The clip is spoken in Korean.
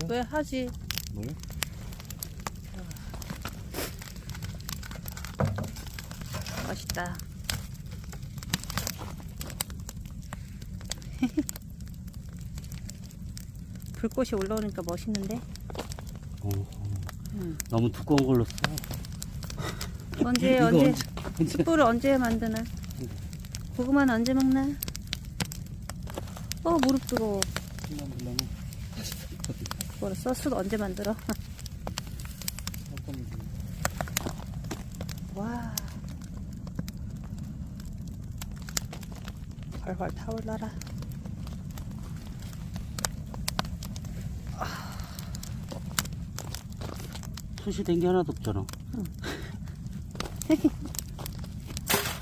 거야? 왜 하지? 뭘? 맛있다. 불꽃이 올라오니까 멋있는데? 너무 두꺼운 걸로 써. 언제 이거 언제 언제? 숯불을 언제 만드나? 고구마는 언제 먹나? 무릎 뜨거워. 뭐랬어? 숯 언제 만들어? 와, 활활 타올라라. 숯이 된 게 하나도 없잖아. 응.